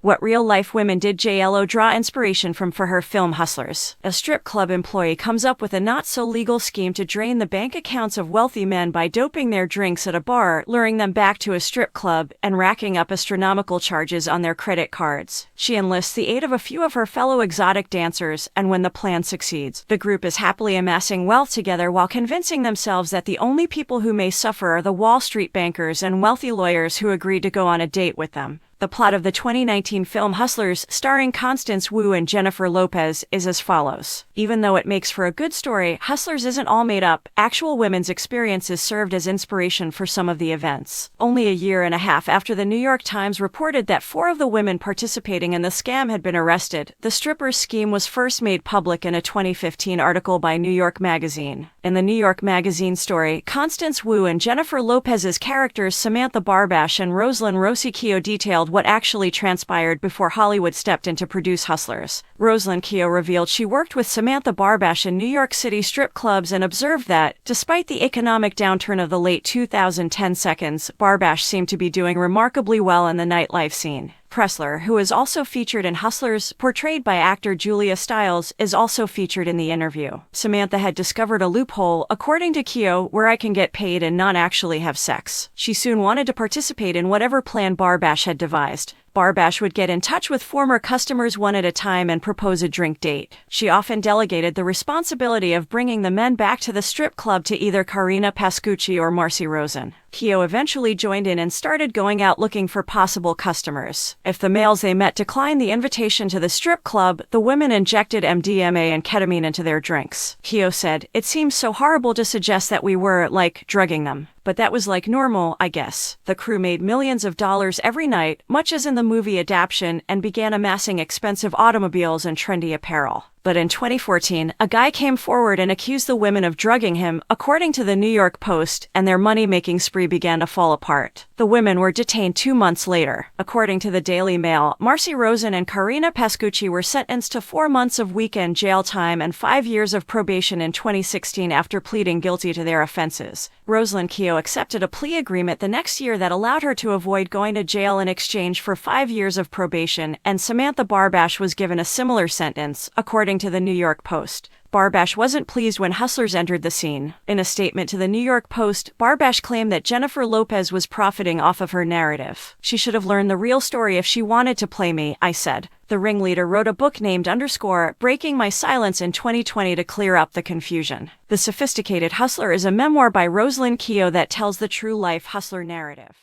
What real-life women did JLo draw inspiration from for her film Hustlers? A strip club employee comes up with a not-so-legal scheme to drain the bank accounts of wealthy men by doping their drinks at a bar, luring them back to a strip club, and racking up astronomical charges on their credit cards. She enlists the aid of a few of her fellow exotic dancers, and when the plan succeeds, the group is happily amassing wealth together while convincing themselves that the only people who may suffer are the Wall Street bankers and wealthy lawyers who agreed to go on a date with them. The plot of the 2019 film Hustlers, starring Constance Wu and Jennifer Lopez, is as follows. Even though it makes for a good story, Hustlers isn't all made up. Actual women's experiences served as inspiration for some of the events. Only a year and a half after the New York Times reported that 4 of the women participating in the scam had been arrested, the strippers' scheme was first made public in a 2015 article by New York Magazine. In the New York Magazine story, Constance Wu and Jennifer Lopez's characters Samantha Barbash and Rosalind Keough detailed what actually transpired before Hollywood stepped in to produce Hustlers. Rosalind Keough revealed she worked with Samantha Barbash in New York City strip clubs and observed that, despite the economic downturn of the late 2010 seconds, Barbash seemed to be doing remarkably well in the nightlife scene. Pressler, who is also featured in Hustlers, portrayed by actor Julia Stiles, is also featured in the interview. Samantha had discovered a loophole, according to Keough, where I can get paid and not actually have sex. She soon wanted to participate in whatever plan Barbash had devised. Barbash would get in touch with former customers one at a time and propose a drink date. She often delegated the responsibility of bringing the men back to the strip club to either Karina Pascucci or Marcy Rosen. Keough eventually joined in and started going out looking for possible customers. If the males they met declined the invitation to the strip club, the women injected MDMA and ketamine into their drinks. Keough said, "It seems so horrible to suggest that we were, drugging them. But that was normal, I guess." The crew made millions of dollars every night, much as in the movie adaptation, and began amassing expensive automobiles and trendy apparel. But in 2014, a guy came forward and accused the women of drugging him, according to the New York Post, and their money-making spree began to fall apart. The women were detained 2 months later. According to the Daily Mail, Marcy Rosen and Karina Pascucci were sentenced to 4 months of weekend jail time and 5 years of probation in 2016 after pleading guilty to their offenses. Rosalind Keough accepted a plea agreement the next year that allowed her to avoid going to jail in exchange for 5 years of probation, and Samantha Barbash was given a similar sentence, according to the New York Post. Barbash wasn't pleased when Hustlers entered the scene. In a statement to the New York Post, Barbash claimed that Jennifer Lopez was profiting off of her narrative. "She should have learned the real story if she wanted to play me," I said. The ringleader wrote a book named Breaking My Silence in 2020 to clear up the confusion. The Sophisticated Hustler is a memoir by Rosalind Keough that tells the true-life hustler narrative.